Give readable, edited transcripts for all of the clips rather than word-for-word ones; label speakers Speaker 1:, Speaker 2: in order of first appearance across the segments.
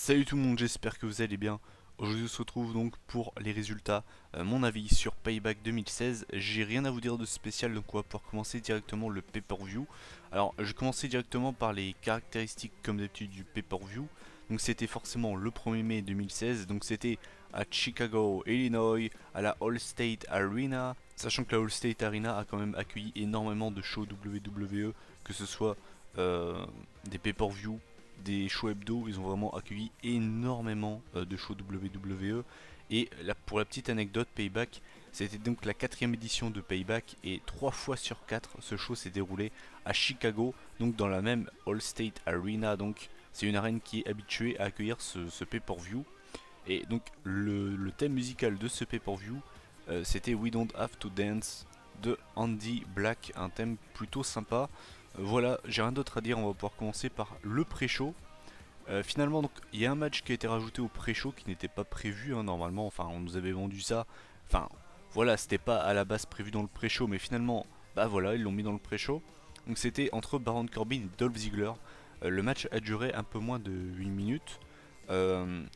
Speaker 1: Salut tout le monde, j'espère que vous allez bien. Aujourd'hui on se retrouve donc pour les résultats, mon avis sur Payback 2016. J'ai rien à vous dire de spécial, donc on va pouvoir commencer directement le pay-per-view. Alors je vais commencer directement par les caractéristiques comme d'habitude du pay-per-view. Donc c'était forcément le 1er mai 2016, donc c'était à Chicago, Illinois, à la Allstate Arena. Sachant que la Allstate Arena a quand même accueilli énormément de shows WWE, que ce soit des pay-per-view, des shows hebdo. Ils ont vraiment accueilli énormément de shows WWE. Et là, pour la petite anecdote, Payback, c'était donc la 4ème édition de Payback, et 3 fois sur 4 ce show s'est déroulé à Chicago, donc dans la même Allstate Arena. Donc c'est une arène qui est habituée à accueillir ce pay-per-view. Et donc le thème musical de ce pay-per-view, c'était We Don't Have to Dance de Andy Black, un thème plutôt sympa. Voilà, j'ai rien d'autre à dire, on va pouvoir commencer par le pré-show. Finalement, donc il y a un match qui a été rajouté au pré-show qui n'était pas prévu, hein, normalement. Enfin, on nous avait vendu ça. Enfin, voilà, c'était pas à la base prévu dans le pré-show, mais finalement, bah voilà, ils l'ont mis dans le pré-show. Donc c'était entre Baron Corbin et Dolph Ziggler. Le match a duré un peu moins de 8 minutes.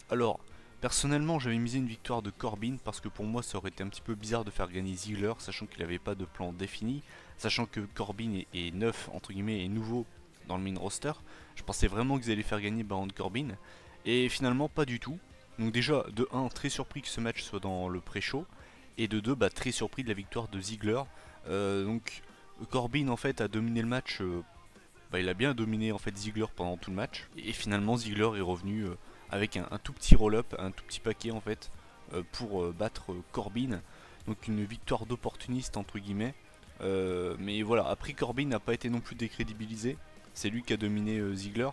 Speaker 1: Alors, personnellement, j'avais misé une victoire de Corbin parce que pour moi, ça aurait été un petit peu bizarre de faire gagner Ziggler, sachant qu'il n'avait pas de plan défini, sachant que Corbin est neuf, entre guillemets, et nouveau dans le main roster. Je pensais vraiment qu'ils allaient faire gagner Baron Corbin, et finalement, pas du tout. Donc déjà, de 1, très surpris que ce match soit dans le pré-show, et de 2, bah, très surpris de la victoire de Ziggler. Donc Corbin en fait a dominé le match, bah, il a bien dominé en fait Ziggler pendant tout le match, et finalement Ziggler est revenu avec un tout petit roll-up, un tout petit paquet en fait, pour battre Corbin. Donc une victoire d'opportuniste entre guillemets. Mais voilà, après Corbin n'a pas été non plus décrédibilisé, c'est lui qui a dominé Ziggler.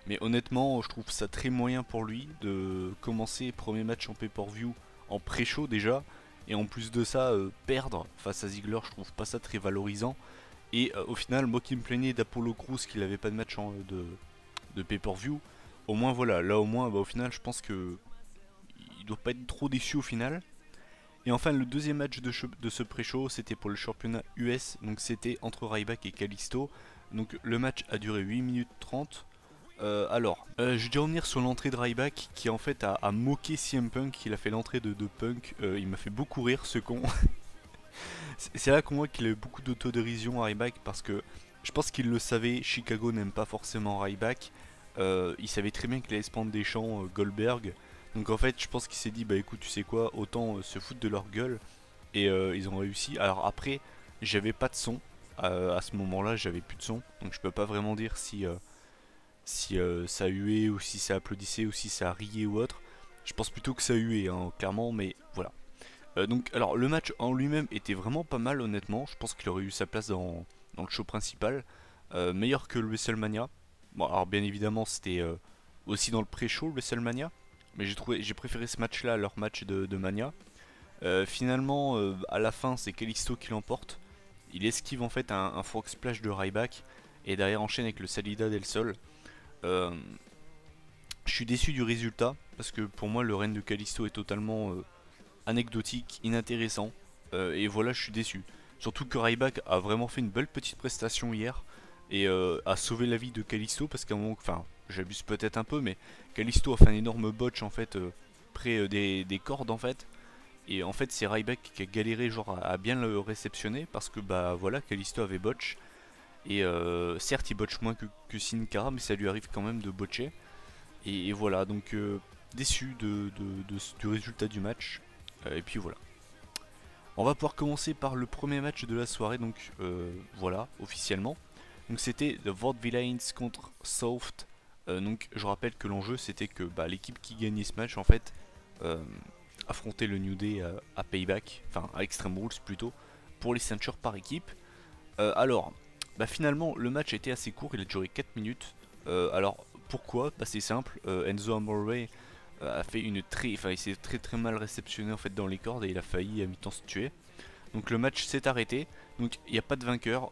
Speaker 1: Mais honnêtement, je trouve ça très moyen pour lui de commencer premier match en pay-per-view en pré-show déjà, et en plus de ça, perdre face à Ziggler, je trouve pas ça très valorisant. Et au final, moi qui me plaignais d'Apollo Crews qu'il avait pas de match de pay-per-view, au moins voilà, là au moins, bah, au final, je pense que il doit pas être trop déçu au final. Et enfin, le deuxième match de ce pré-show, c'était pour le championnat US, donc c'était entre Ryback et Kalisto. Donc le match a duré 8 minutes 30. Je vais déjà revenir sur l'entrée de Ryback qui en fait a moqué CM Punk. Il a fait l'entrée de Punk. Il m'a fait beaucoup rire ce con. C'est là qu'on voit qu'il a eu beaucoup d'autodérision à Ryback parce que je pense qu'il le savait. Chicago n'aime pas forcément Ryback. Il savait très bien qu'il allait se prendre des champs Goldberg. Donc en fait, je pense qu'il s'est dit bah écoute, tu sais quoi, autant se foutre de leur gueule. Et ils ont réussi. Alors après, j'avais pas de son. À ce moment-là, j'avais plus de son. Donc je peux pas vraiment dire si ça huait ou si ça applaudissait ou si ça riait ou autre. Je pense plutôt que ça huait, hein, clairement, mais voilà. Donc, alors le match en lui-même était vraiment pas mal, honnêtement. Je pense qu'il aurait eu sa place dans le show principal. Meilleur que le WrestleMania. Bon, alors bien évidemment, c'était aussi dans le pré-show, le WrestleMania. Mais j'ai préféré ce match-là à leur match de Mania. Finalement, à la fin, c'est Kalisto qui l'emporte. Il esquive en fait un frog splash de Ryback et derrière enchaîne avec le Salida del Sol. Euh, je suis déçu du résultat parce que pour moi, le règne de Kalisto est totalement anecdotique, inintéressant. Et voilà, je suis déçu. Surtout que Ryback a vraiment fait une belle petite prestation hier et a sauvé la vie de Kalisto parce qu'à un moment, enfin, j'abuse peut-être un peu, mais Kalisto a fait un énorme botch en fait près des cordes en fait. Et en fait, c'est Ryback qui a galéré genre à bien le réceptionner parce que bah voilà, Kalisto avait botch. Et certes, il botch moins que Sin Cara, mais ça lui arrive quand même de botcher. Et voilà, donc déçu du résultat du match. Et puis voilà. On va pouvoir commencer par le premier match de la soirée, donc voilà, officiellement. Donc c'était The Vaudevillains contre Soft. Donc je rappelle que l'enjeu c'était que bah, l'équipe qui gagnait ce match en fait euh, affrontait le New Day à Payback, enfin à Extreme Rules plutôt, pour les ceintures par équipe. Alors, bah, finalement le match a été assez court, il a duré 4 minutes. Alors pourquoi? Bah, c'est simple, Enzo Amore a fait il s'est très mal réceptionné en fait dans les cordes et il a failli à mi-temps se tuer. Donc le match s'est arrêté. Donc il n'y a pas de vainqueur,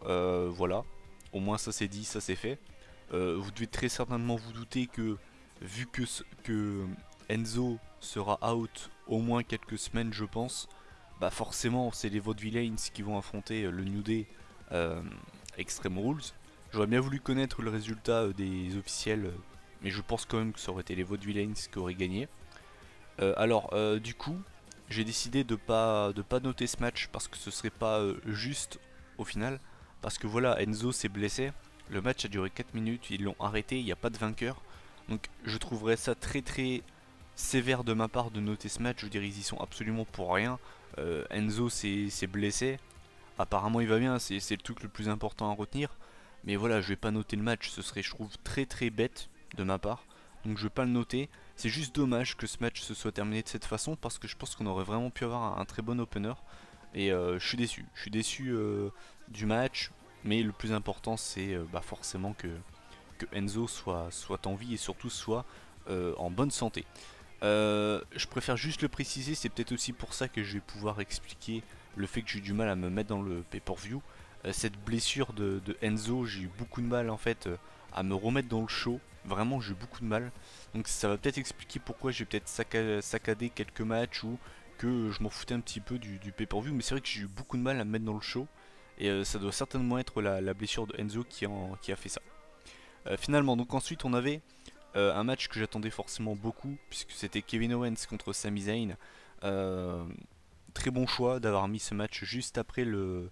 Speaker 1: voilà. Au moins ça c'est dit, ça c'est fait. Vous devez très certainement vous douter que vu que Enzo sera out au moins quelques semaines je pense, bah forcément c'est les Vaudevillains qui vont affronter le New Day euh, Extreme Rules. J'aurais bien voulu connaître le résultat des officiels mais je pense quand même que ça aurait été les Vaudevillains qui auraient gagné. Du coup, j'ai décidé de pas noter ce match parce que ce serait pas juste au final. Parce que voilà, Enzo s'est blessé, le match a duré 4 minutes, ils l'ont arrêté, il n'y a pas de vainqueur. Donc je trouverais ça très très sévère de ma part de noter ce match. Je veux dire, ils y sont absolument pour rien. Enzo s'est blessé, apparemment il va bien, c'est le truc le plus important à retenir. Mais voilà, je vais pas noter le match, ce serait je trouve très très bête de ma part. Donc je vais pas le noter. C'est juste dommage que ce match se soit terminé de cette façon parce que je pense qu'on aurait vraiment pu avoir un très bon opener. Et je suis déçu. Je suis déçu du match. Mais le plus important c'est forcément que Enzo soit en vie et surtout soit en bonne santé. Je préfère juste le préciser, c'est peut-être aussi pour ça que je vais pouvoir expliquer le fait que j'ai eu du mal à me mettre dans le pay-per-view. Cette blessure de Enzo, j'ai eu beaucoup de mal en fait à me remettre dans le show. Vraiment, j'ai eu beaucoup de mal. Donc ça va peut-être expliquer pourquoi j'ai peut-être saccadé quelques matchs ou que je m'en foutais un petit peu du pay-per-view. Mais c'est vrai que j'ai eu beaucoup de mal à me mettre dans le show. Et ça doit certainement être la blessure de Enzo qui a fait ça. Finalement, donc ensuite on avait un match que j'attendais forcément beaucoup, puisque c'était Kevin Owens contre Sami Zayn. Euh, Très bon choix d'avoir mis ce match juste après le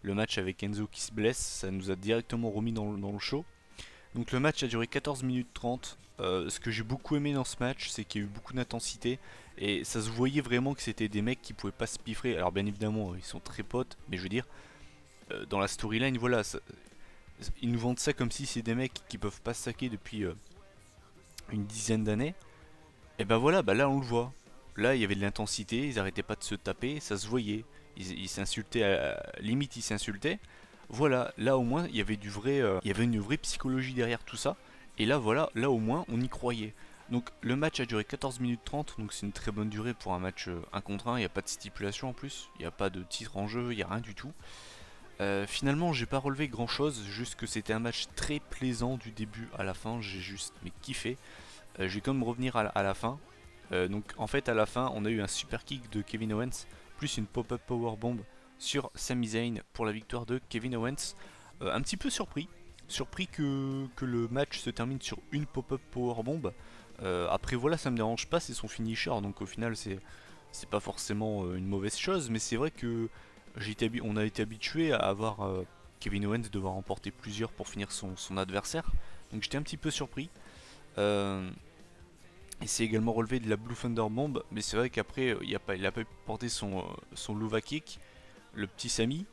Speaker 1: match avec Enzo qui se blesse, ça nous a directement remis dans le show. Donc le match a duré 14 minutes 30. Ce que j'ai beaucoup aimé dans ce match, c'est qu'il y a eu beaucoup d'intensité et ça se voyait vraiment que c'était des mecs qui pouvaient pas se piffrer. Alors bien évidemment, ils sont très potes, mais je veux dire, dans la storyline, voilà, ils nous vendent ça comme si c'est des mecs qui peuvent pas se saquer depuis une dizaine d'années. Et ben voilà, bah là on le voit. Là il y avait de l'intensité, ils arrêtaient pas de se taper, ça se voyait. Ils s'insultaient, limite ils s'insultaient. Voilà, là au moins il y avait du vrai, il y avait une vraie psychologie derrière tout ça. Et là voilà, là au moins on y croyait. Donc le match a duré 14 minutes 30, donc c'est une très bonne durée pour un match 1 contre 1, il n'y a pas de stipulation en plus, il n'y a pas de titre en jeu, il n'y a rien du tout. Finalement j'ai pas relevé grand chose, juste que c'était un match très plaisant du début à la fin, j'ai juste mais kiffé. Je vais quand même revenir à la fin. Donc en fait à la fin on a eu un super kick de Kevin Owens plus une pop-up powerbomb sur Sami Zayn pour la victoire de Kevin Owens. Un petit peu surpris, que le match se termine sur une pop-up powerbomb. Après voilà, ça me dérange pas, c'est son finisher, donc au final c'est pas forcément une mauvaise chose, mais c'est vrai que on a été habitué à avoir Kevin Owens devoir remporter plusieurs pour finir son adversaire, donc j'étais un petit peu surpris. Euh, il s'est également relevé de la Blue Thunder Bomb, mais c'est vrai qu'après il a pas pu porter son Luva Kick, le petit Sami.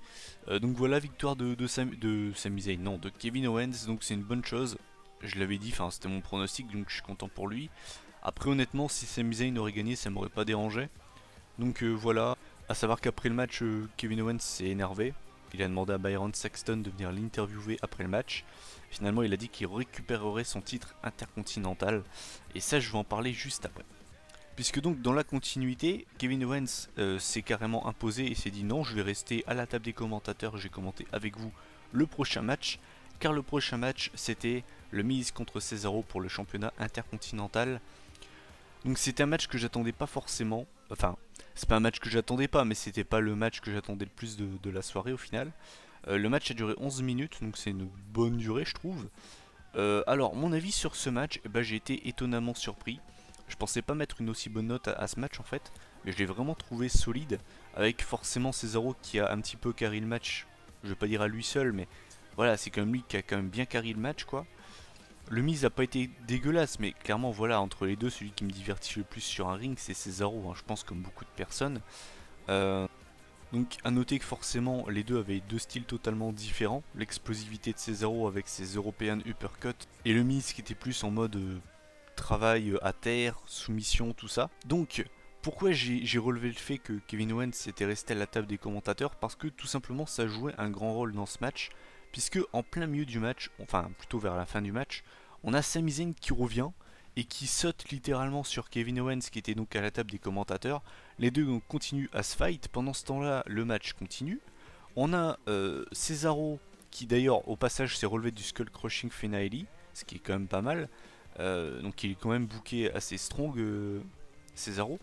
Speaker 1: Donc voilà, victoire de Sami Zayn, non, de Kevin Owens, donc c'est une bonne chose. Je l'avais dit, enfin c'était mon pronostic, donc je suis content pour lui. Après honnêtement, si Sami Zayn aurait gagné, ça m'aurait pas dérangé. Donc voilà, à savoir qu'après le match, Kevin Owens s'est énervé. Il a demandé à Byron Saxton de venir l'interviewer après le match. Finalement, il a dit qu'il récupérerait son titre intercontinental. Et ça, je vais en parler juste après. Puisque donc dans la continuité, Kevin Owens s'est carrément imposé et s'est dit non, je vais rester à la table des commentateurs, j'ai commenté avec vous le prochain match. Car le prochain match, c'était le Miz contre Cesaro pour le championnat intercontinental. Donc c'était un match que j'attendais pas forcément. Enfin, c'est pas un match que j'attendais pas, mais c'était pas le match que j'attendais le plus de la soirée au final. Le match a duré 11 minutes, donc c'est une bonne durée je trouve. Alors mon avis sur ce match, j'ai été étonnamment surpris. Je pensais pas mettre une aussi bonne note à ce match en fait, mais je l'ai vraiment trouvé solide, avec forcément Cesaro qui a un petit peu carry le match. Je vais pas dire à lui seul, mais voilà, c'est quand même lui qui a quand même bien carry le match quoi. Le Miz a pas été dégueulasse, mais clairement voilà, entre les deux, celui qui me divertit le plus sur un ring c'est Cesaro, hein, je pense comme beaucoup de personnes. Euh, donc à noter que forcément les deux avaient deux styles totalement différents. L'explosivité de Cesaro avec ses European Uppercut et le Miz qui était plus en mode travail à terre, soumission, tout ça. Donc pourquoi j'ai relevé le fait que Kevin Owens était resté à la table des commentateurs? Parce que tout simplement ça jouait un grand rôle dans ce match. Puisque en plein milieu du match, enfin plutôt vers la fin du match, on a Sami Zayn qui revient et qui saute littéralement sur Kevin Owens qui était donc à la table des commentateurs. Les deux donc continuent à se fight. Pendant ce temps-là, le match continue. On a Cesaro qui d'ailleurs au passage s'est relevé du Skull Crushing Finale, ce qui est quand même pas mal. Donc il est quand même booké assez strong Cesaro.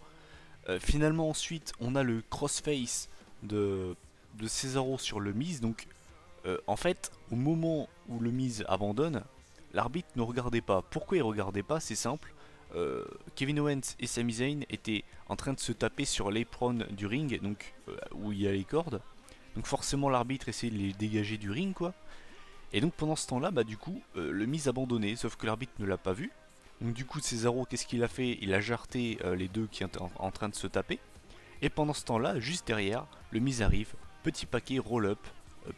Speaker 1: Finalement ensuite on a le crossface de Cesaro sur le Miz. Donc en fait au moment où le Miz abandonne, l'arbitre ne regardait pas. Pourquoi il regardait pas? C'est simple. Kevin Owens et Sami Zayn étaient en train de se taper sur l'apron du ring, donc où il y a les cordes. Donc forcément l'arbitre essayait de les dégager du ring, quoi. Et donc pendant ce temps-là, bah du coup, le Miz abandonné, sauf que l'arbitre ne l'a pas vu. Donc du coup, Cesaro, qu'est-ce qu'il a fait? Il a jarté les deux qui étaient en train de se taper. Et pendant ce temps-là, juste derrière, le Miz arrive, petit paquet roll-up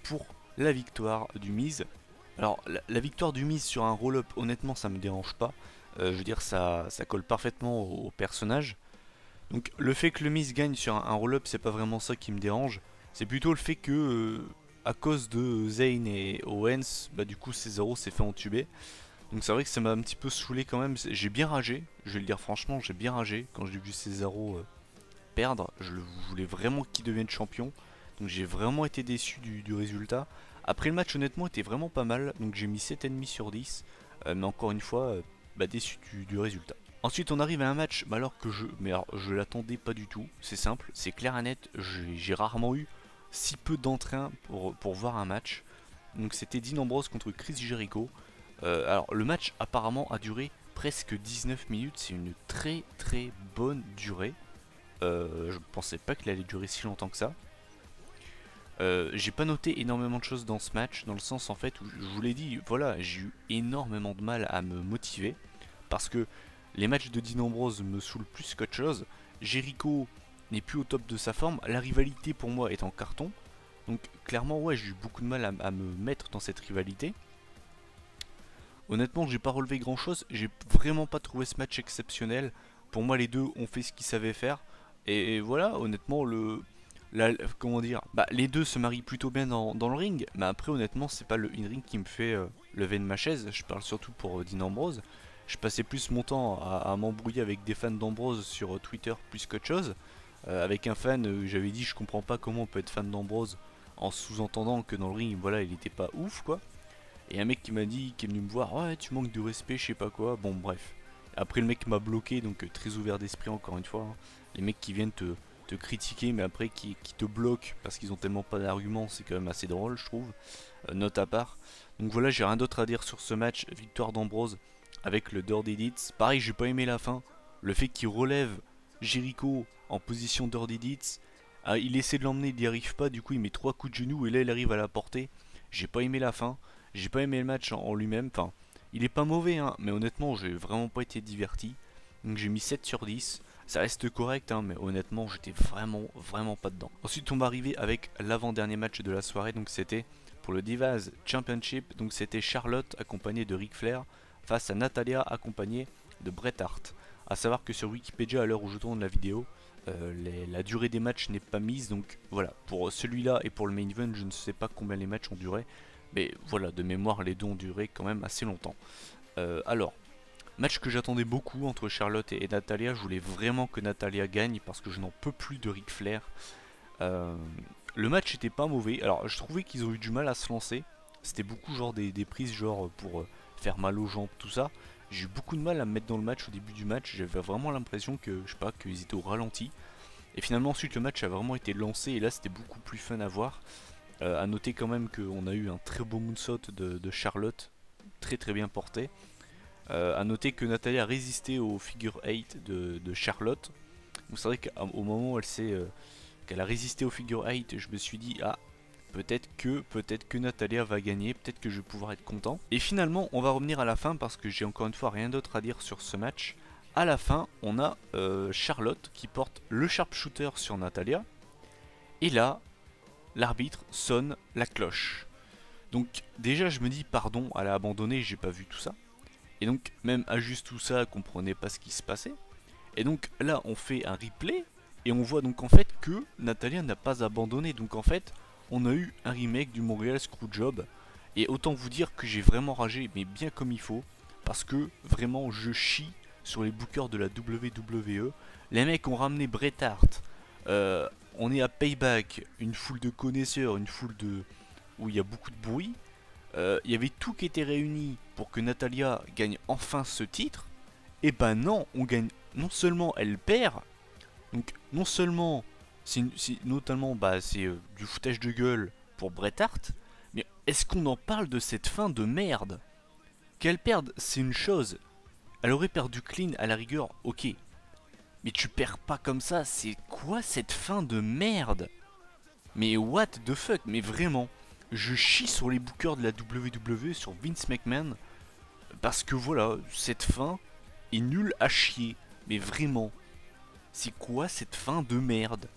Speaker 1: pour la victoire du Miz. Alors la victoire du Miz sur un roll-up, honnêtement, ça me dérange pas. Je veux dire, ça colle parfaitement au personnage. Donc le fait que le Miz gagne sur un roll-up, c'est pas vraiment ça qui me dérange. C'est plutôt le fait que, à cause de Zayn et Owens, bah du coup Cesaro s'est fait entuber. Donc c'est vrai que ça m'a un petit peu saoulé quand même. J'ai bien ragé, je vais le dire franchement, j'ai bien ragé quand j'ai vu Cesaro perdre. Je voulais vraiment qu'il devienne champion. Donc j'ai vraiment été déçu du résultat. Après le match honnêtement était vraiment pas mal. Donc j'ai mis 7,5 sur 10. Mais encore une fois, bah, déçu du résultat. Ensuite on arrive à un match alors que je l'attendais pas du tout. C'est simple, c'est clair et net. J'ai rarement eu si peu d'entrain pour voir un match. Donc c'était Dean Ambrose contre Chris Jericho. Alors le match apparemment a duré presque 19 minutes. C'est une très très bonne durée. Je pensais pas qu'il allait durer si longtemps que ça. J'ai pas noté énormément de choses dans ce match, dans le sens en fait où je vous l'ai dit, voilà, j'ai eu énormément de mal à me motiver parce que les matchs de Dean Ambrose me saoulent plus qu'autre chose. Jericho n'est plus au top de sa forme, la rivalité pour moi est en carton, donc clairement ouais, j'ai eu beaucoup de mal à me mettre dans cette rivalité. Honnêtement, j'ai pas relevé grand chose, j'ai vraiment pas trouvé ce match exceptionnel. Pour moi, les deux ont fait ce qu'ils savaient faire. Et voilà, honnêtement, comment dire, bah, les deux se marient plutôt bien dans le ring. Mais après, honnêtement, c'est pas le in-ring qui me fait lever de ma chaise. Je parle surtout pour Dean Ambrose. Je passais plus mon temps à m'embrouiller avec des fans d'Ambrose sur Twitter plus qu'autre chose. Avec un fan, j'avais dit je comprends pas comment on peut être fan d'Ambrose en sous-entendant que dans le ring, voilà, il était pas ouf quoi. Et un mec qui m'a dit, qui est venu me voir, ouais, tu manques de respect, je sais pas quoi. Bon, bref. Après, le mec m'a bloqué, donc très ouvert d'esprit, encore une fois. Hein. Les mecs qui viennent te critiquer, mais après qui te bloquent parce qu'ils ont tellement pas d'arguments, c'est quand même assez drôle, je trouve. Note à part. Donc voilà, j'ai rien d'autre à dire sur ce match. Victoire d'Ambrose avec le Dirty Deeds. Pareil, j'ai pas aimé la fin. Le fait qu'il relève Jericho en position Dirty Deeds. Ah, il essaie de l'emmener, il n'y arrive pas, du coup il met 3 coups de genou et là il arrive à la porter. J'ai pas aimé la fin. J'ai pas aimé le match en lui-même, enfin, il est pas mauvais, hein, mais honnêtement, j'ai vraiment pas été diverti. Donc j'ai mis 7 sur 10. Ça reste correct, hein, mais honnêtement, j'étais vraiment pas dedans. Ensuite, on va arriver avec l'avant-dernier match de la soirée, donc c'était pour le Divas Championship. Donc c'était Charlotte accompagnée de Ric Flair face à Natalia accompagnée de Bret Hart. A savoir que sur Wikipédia, à l'heure où je tourne la vidéo, la durée des matchs n'est pas mise, donc voilà, pour celui-là et pour le main event, je ne sais pas combien les matchs ont duré. Mais voilà, de mémoire, les deux ont duré quand même assez longtemps. Alors, match que j'attendais beaucoup entre Charlotte et Natalia. Je voulais vraiment que Natalia gagne parce que je n'en peux plus de Ric Flair. Le match était pas mauvais. Alors, je trouvais qu'ils ont eu du mal à se lancer. C'était beaucoup genre des prises genre pour faire mal aux jambes, tout ça. J'ai eu beaucoup de mal à me mettre dans le match au début du match. J'avais vraiment l'impression que, je sais pas, qu'ils étaient au ralenti. Et finalement, ensuite, le match a vraiment été lancé et là, c'était beaucoup plus fun à voir. A noter quand même qu'on a eu un très beau moonsault de Charlotte, très bien porté. A noter que Natalia a résisté au figure 8 de Charlotte. Donc c'est vrai qu'au moment où qu'elle a résisté au figure 8, je me suis dit ah peut-être que Natalia va gagner, peut-être que je vais pouvoir être content. Et finalement on va revenir à la fin parce que j'ai encore une fois rien d'autre à dire sur ce match. À la fin on a Charlotte qui porte le sharpshooter sur Natalia. Et là l'arbitre sonne la cloche. Donc déjà je me dis pardon, elle a abandonné, j'ai pas vu tout ça. Et donc même à juste tout ça, elle comprenait pas ce qui se passait. Et donc là on fait un replay et on voit donc en fait que Natalia n'a pas abandonné. Donc en fait on a eu un remake du Montreal Screwjob. Et autant vous dire que j'ai vraiment ragé, mais bien comme il faut. Parce que vraiment je chie sur les bookers de la WWE. Les mecs ont ramené Bret Hart. On est à Payback, une foule de connaisseurs, une foule où il y a beaucoup de bruit. Il y avait tout qui était réuni pour que Natalia gagne enfin ce titre. Et ben non, on gagne. Non seulement elle perd, donc non seulement c'est notamment c'est du foutage de gueule pour Bret Hart, mais est-ce qu'on en parle de cette fin de merde? Qu'elle perde, c'est une chose. Elle aurait perdu clean à la rigueur, ok. Mais tu perds pas comme ça, c'est quoi cette fin de merde? Mais what the fuck, mais vraiment. Je chie sur les bookers de la WWE, sur Vince McMahon. Parce que voilà, cette fin est nulle à chier. Mais vraiment. C'est quoi cette fin de merde?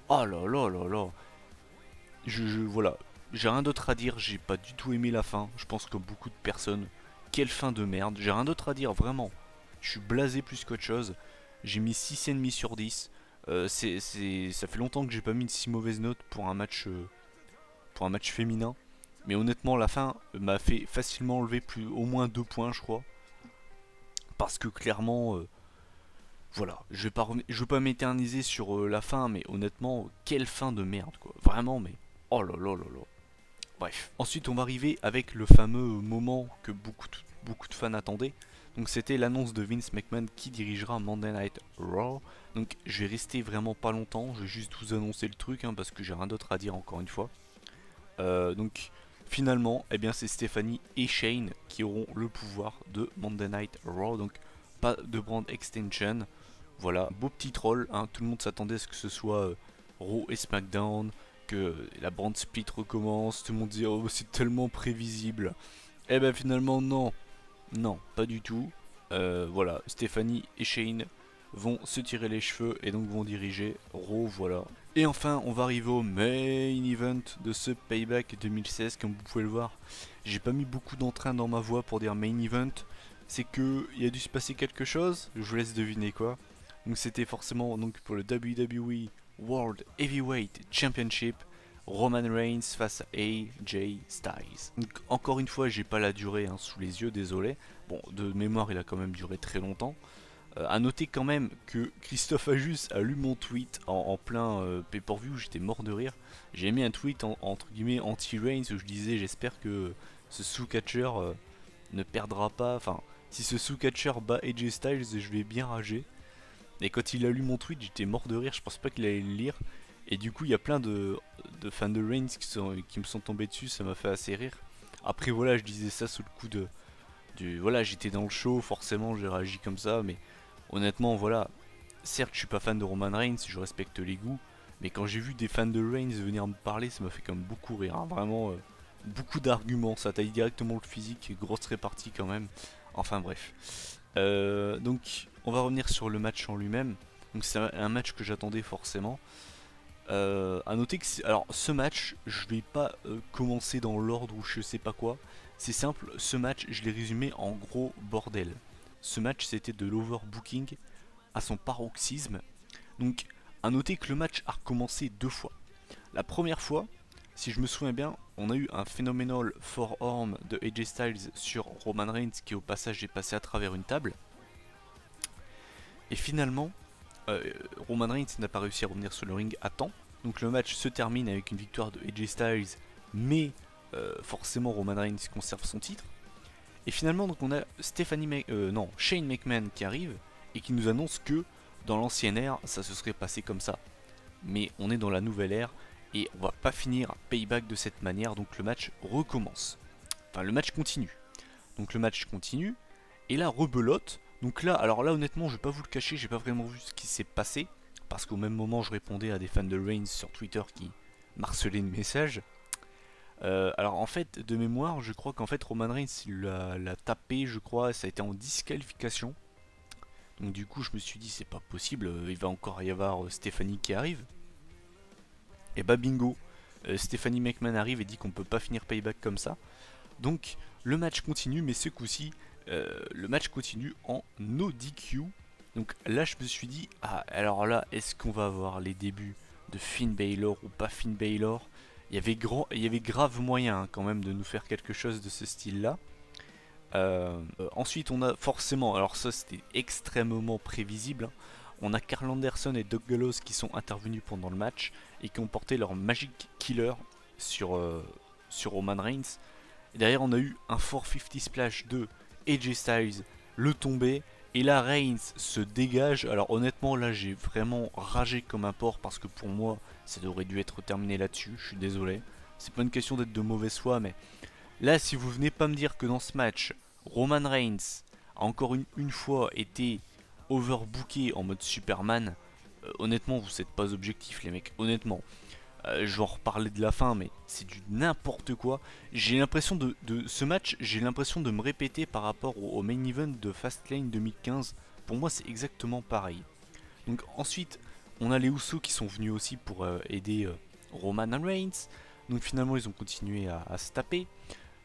Speaker 1: Oh là là là là. Voilà. J'ai rien d'autre à dire, j'ai pas du tout aimé la fin. Je pense que beaucoup de personnes. Quelle fin de merde. J'ai rien d'autre à dire, vraiment. Je suis blasé plus qu'autre chose. J'ai mis 6,5 sur 10. Ça fait longtemps que j'ai pas mis une si mauvaise note pour un match féminin. Mais honnêtement, la fin m'a fait facilement enlever au moins 2 points, je crois. Parce que clairement, voilà, je vais pas m'éterniser sur la fin, mais honnêtement, quelle fin de merde, quoi. Vraiment, mais oh là là là là. Bref. Ensuite, on va arriver avec le fameux moment que beaucoup de fans attendaient. Donc c'était l'annonce de Vince McMahon qui dirigera Monday Night Raw. Donc je vais rester vraiment pas longtemps, je vais juste vous annoncer le truc hein, parce que j'ai rien d'autre à dire encore une fois. Donc finalement, eh bien c'est Stephanie et Shane qui auront le pouvoir de Monday Night Raw. Donc pas de brand extension. Voilà, beau petit troll, hein, tout le monde s'attendait à ce que ce soit Raw et SmackDown, que la brand split recommence, tout le monde dit oh c'est tellement prévisible. Eh ben finalement non, non, pas du tout. Voilà, Stephanie et Shane vont se tirer les cheveux et donc vont diriger Raw, voilà. Et enfin, on va arriver au main event de ce Payback 2016, comme vous pouvez le voir. J'ai pas mis beaucoup d'entrain dans ma voix pour dire main event. C'est que il a dû se passer quelque chose, je vous laisse deviner quoi. Donc c'était forcément donc pour le WWE World Heavyweight Championship. Roman Reigns face à AJ Styles. Donc, encore une fois, j'ai pas la durée hein, sous les yeux, désolé. Bon, de mémoire, il a quand même duré très longtemps. A noter quand même que Christophe Ajus a lu mon tweet en plein pay-per-view, j'étais mort de rire. J'ai mis un tweet entre guillemets anti-Reigns où je disais j'espère que ce sous-catcher ne perdra pas. Enfin, si ce sous-catcher bat AJ Styles, je vais bien rager. Et quand il a lu mon tweet, j'étais mort de rire, je pensais pas qu'il allait le lire. Et du coup, il y a plein de fans de Reigns qui me sont tombés dessus, ça m'a fait assez rire. Après, voilà, je disais ça sous le coup voilà, j'étais dans le show, forcément, j'ai réagi comme ça, mais honnêtement, voilà. Certes, je suis pas fan de Roman Reigns, je respecte les goûts, mais quand j'ai vu des fans de Reigns venir me parler, ça m'a fait quand même beaucoup rire. Hein. Vraiment, beaucoup d'arguments, ça taille directement le physique, grosse répartie quand même. Enfin, bref. Donc, on va revenir sur le match en lui-même. Donc, c'est un match que j'attendais forcément. À noter que alors ce match, je vais pas commencer dans l'ordre ou je sais pas quoi. C'est simple, ce match, je l'ai résumé en gros bordel. Ce match, c'était de l'overbooking à son paroxysme. Donc, à noter que le match a recommencé 2 fois. La première fois, si je me souviens bien, on a eu un phénoménal forearm de AJ Styles sur Roman Reigns qui au passage est passé à travers une table. Et finalement, Roman Reigns n'a pas réussi à revenir sur le ring à temps. Donc le match se termine avec une victoire de AJ Styles, mais forcément Roman Reigns conserve son titre. Et finalement donc on a Shane McMahon qui arrive et qui nous annonce que dans l'ancienne ère ça se serait passé comme ça. Mais on est dans la nouvelle ère et on va pas finir Payback de cette manière, donc le match recommence. Enfin le match continue. Donc le match continue et là rebelote. Donc là, alors là honnêtement je vais pas vous le cacher, j'ai pas vraiment vu ce qui s'est passé. Parce qu'au même moment je répondais à des fans de Reigns sur Twitter qui m'harcelaient de messages. Alors en fait de mémoire je crois qu'en fait Roman Reigns l'a tapé, je crois, ça a été en disqualification. Donc du coup je me suis dit c'est pas possible, il va encore y avoir Stephanie qui arrive. Et bah bingo, Stephanie McMahon arrive et dit qu'on peut pas finir Payback comme ça. Donc le match continue, mais ce coup-ci le match continue en no DQ. Donc là je me suis dit, ah alors là est-ce qu'on va avoir les débuts de Finn Balor ou pas Finn Balor? Il y avait grave moyen hein, quand même de nous faire quelque chose de ce style là. Ensuite on a forcément, alors ça c'était extrêmement prévisible hein. On a Karl Anderson et Doug Gallows qui sont intervenus pendant le match et qui ont porté leur Magic Killer sur Roman Reigns. Et derrière on a eu un 450 splash de AJ Styles, le tombé. Et là Reigns se dégage. Alors honnêtement là j'ai vraiment ragé comme un porc parce que pour moi ça aurait dû être terminé là-dessus. Je suis désolé. C'est pas une question d'être de mauvaise foi mais Là, si vous venez pas me dire que dans ce match, Roman Reigns a encore une fois été overbooké en mode Superman, honnêtement, vous n'êtes pas objectif, les mecs. Honnêtement, je vais en reparler de la fin, mais c'est du n'importe quoi. J'ai l'impression de ce match, j'ai l'impression de me répéter par rapport au main event de Fastlane 2015. Pour moi, c'est exactement pareil. Donc ensuite, on a les Usos qui sont venus aussi pour aider Roman Reigns. Donc finalement, ils ont continué à se taper.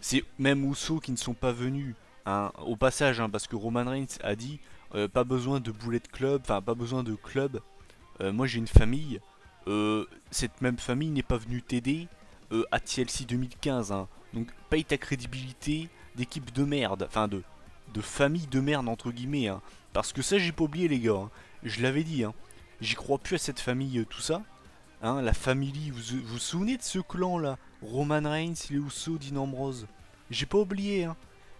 Speaker 1: C'est même Usos qui ne sont pas venus, hein, au passage, hein, parce que Roman Reigns a dit pas besoin de Bullet Club, enfin pas besoin de club. Moi j'ai une famille. Cette même famille n'est pas venue t'aider à TLC 2015. Hein. Donc paye ta crédibilité d'équipe de merde, enfin de famille de merde entre guillemets. Hein. Parce que ça j'ai pas oublié les gars. Hein. Je l'avais dit. Hein. J'y crois plus à cette famille, tout ça. Hein, la famille, vous souvenez de ce clan là? Roman Reigns, les Usos, Dean Ambrose. J'ai pas oublié, hein.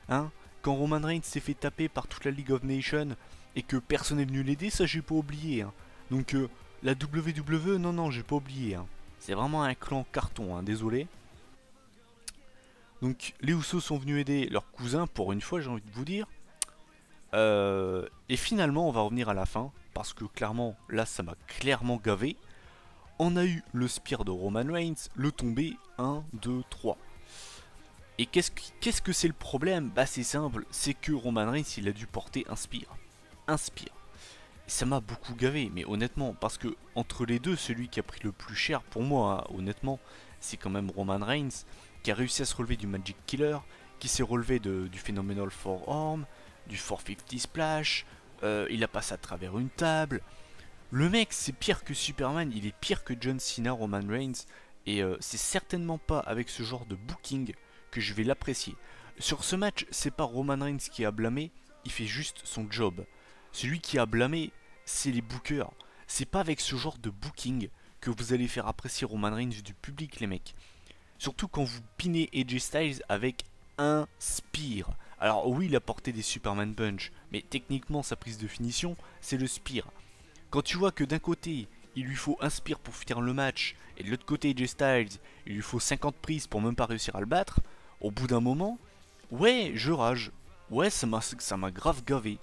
Speaker 1: Hein. Quand Roman Reigns s'est fait taper par toute la League of Nations et que personne n'est venu l'aider, ça j'ai pas oublié. Hein. Donc la WWE, non, non, j'ai pas oublié. Hein. C'est vraiment un clan carton, hein, désolé. Donc les Usos sont venus aider leur cousin pour une fois, j'ai envie de vous dire. Et finalement, on va revenir à la fin parce que clairement, là, ça m'a clairement gavé. On a eu le spear de Roman Reigns, le tombé 1, 2, 3. Et qu'est-ce que c'est le problème? Bah c'est simple, c'est que Roman Reigns il a dû porter un spear. Un spear. Ça m'a beaucoup gavé, mais honnêtement, parce que entre les deux, celui qui a pris le plus cher pour moi, hein, honnêtement, c'est quand même Roman Reigns, qui a réussi à se relever du Magic Killer, qui s'est relevé du Phenomenal Forearm, du 450 Splash, il a passé à travers une table. Le mec, c'est pire que Superman, il est pire que John Cena, Roman Reigns, et c'est certainement pas avec ce genre de booking que je vais l'apprécier. Sur ce match, c'est pas Roman Reigns qui a blâmé, il fait juste son job. Celui qui a blâmé, c'est les bookers. C'est pas avec ce genre de booking que vous allez faire apprécier Roman Reigns du public, les mecs. Surtout quand vous pinez AJ Styles avec un spear. Alors oui, il a porté des Superman Punch, mais techniquement sa prise de finition, c'est le spear. Quand tu vois que d'un côté, il lui faut un spear pour finir le match, et de l'autre côté, AJ Styles, il lui faut 50 prises pour même pas réussir à le battre, au bout d'un moment, ouais, je rage. Ouais, ça m'a grave gavé.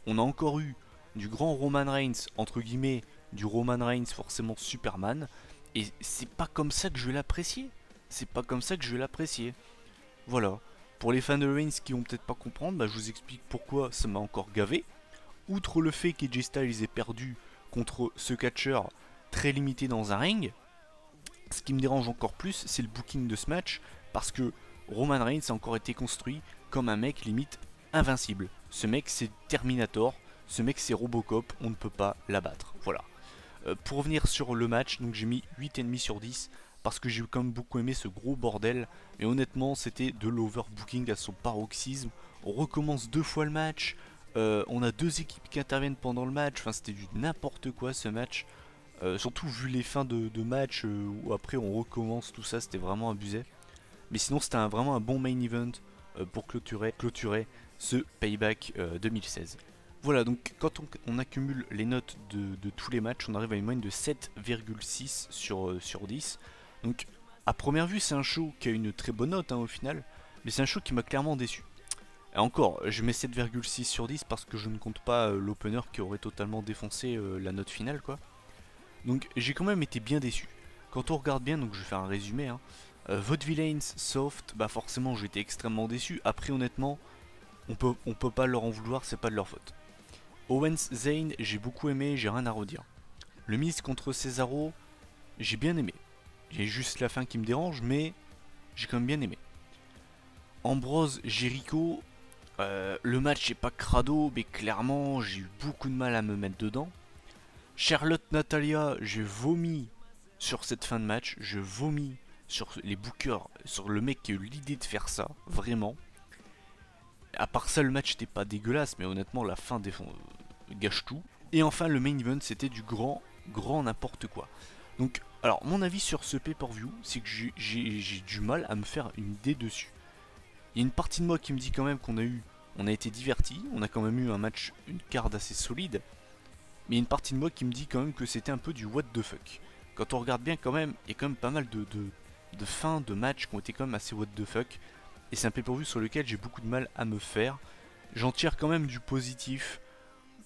Speaker 1: On a encore eu du grand Roman Reigns, entre guillemets, du Roman Reigns forcément Superman, et c'est pas comme ça que je vais l'apprécier. C'est pas comme ça que je vais l'apprécier. Voilà. Pour les fans de Reigns qui vont peut-être pas comprendre, bah, je vous explique pourquoi ça m'a encore gavé. Outre le fait qu'AJ Styles ait perdu contre ce catcheur très limité dans un ring, ce qui me dérange encore plus, c'est le booking de ce match, parce que Roman Reigns a encore été construit comme un mec limite invincible. Ce mec c'est Terminator, ce mec c'est Robocop, on ne peut pas l'abattre. Voilà. Pour revenir sur le match, donc j'ai mis 8,5 sur 10 parce que j'ai quand même beaucoup aimé ce gros bordel. Mais honnêtement, c'était de l'overbooking à son paroxysme. On recommence 2 fois le match. On a 2 équipes qui interviennent pendant le match. Enfin, c'était du n'importe quoi ce match. Surtout vu les fins de match où après on recommence tout ça, c'était vraiment abusé. Mais sinon, c'était vraiment un bon main event pour clôturer ce Payback 2016. Voilà, donc quand on accumule les notes de tous les matchs, on arrive à une moyenne de 7,6 sur 10. Donc à première vue, c'est un show qui a une très bonne note, hein, au final, mais c'est un show qui m'a clairement déçu. Et encore, je mets 7,6 sur 10 parce que je ne compte pas l'opener qui aurait totalement défoncé la note finale, quoi. Donc j'ai quand même été bien déçu. Quand on regarde bien, donc je vais faire un résumé, hein, Vaudevillains Soft, bah forcément j'ai été extrêmement déçu. Après honnêtement, on peut pas leur en vouloir, c'est pas de leur faute. Owens Zayn, j'ai beaucoup aimé, j'ai rien à redire. Le Miz contre Cesaro, j'ai bien aimé. J'ai juste la fin qui me dérange, mais j'ai quand même bien aimé. Ambrose Jericho, le match est pas crado, mais clairement j'ai eu beaucoup de mal à me mettre dedans. Charlotte Natalia, j'ai vomi sur cette fin de match, je vomis sur les bookers, sur le mec qui a eu l'idée de faire ça, vraiment. À part ça, le match n'était pas dégueulasse, mais honnêtement, la fin gâche tout. Et enfin, le main event, c'était du grand n'importe quoi. Donc, alors, mon avis sur ce pay-per-view, c'est que j'ai du mal à me faire une idée dessus. Il y a une partie de moi qui me dit quand même on a été diverti, on a quand même eu un match, une carte assez solide. Mais il y a une partie de moi qui me dit quand même que c'était un peu du what the fuck. Quand on regarde bien quand même, il y a quand même pas mal de fins de matchs qui ont été quand même assez what the fuck. et c'est un pay-per-view sur lequel j'ai beaucoup de mal à me faire. J'en tire quand même du positif,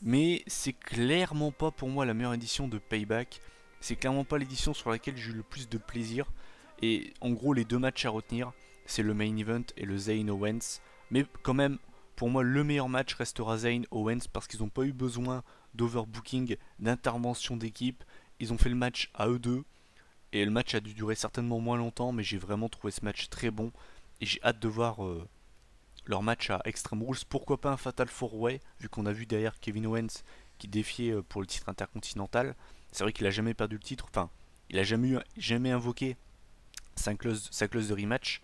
Speaker 1: mais c'est clairement pas pour moi la meilleure édition de Payback. C'est clairement pas l'édition sur laquelle j'ai eu le plus de plaisir. Et en gros, les deux matchs à retenir, c'est le main event et le Zayn Owens. Mais quand même, pour moi, le meilleur match restera Zayn Owens parce qu'ils n'ont pas eu besoin d'overbooking, d'intervention d'équipe. Ils ont fait le match à eux deux. Et le match a dû durer certainement moins longtemps, mais j'ai vraiment trouvé ce match très bon. Et j'ai hâte de voir leur match à Extreme Rules. Pourquoi pas un Fatal 4-Way, vu qu'on a vu derrière Kevin Owens qui défiait pour le titre intercontinental. C'est vrai qu'il a jamais perdu le titre, enfin, il a jamais invoqué sa clause de rematch.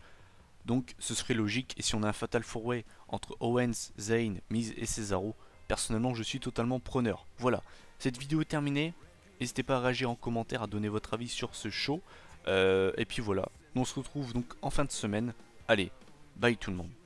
Speaker 1: Donc ce serait logique. Et si on a un Fatal 4-Way entre Owens, Zayn, Miz et Cesaro, personnellement je suis totalement preneur. Voilà, cette vidéo est terminée. N'hésitez pas à réagir en commentaire, à donner votre avis sur ce show. Et puis voilà, on se retrouve donc en fin de semaine. Allez, bye tout le monde.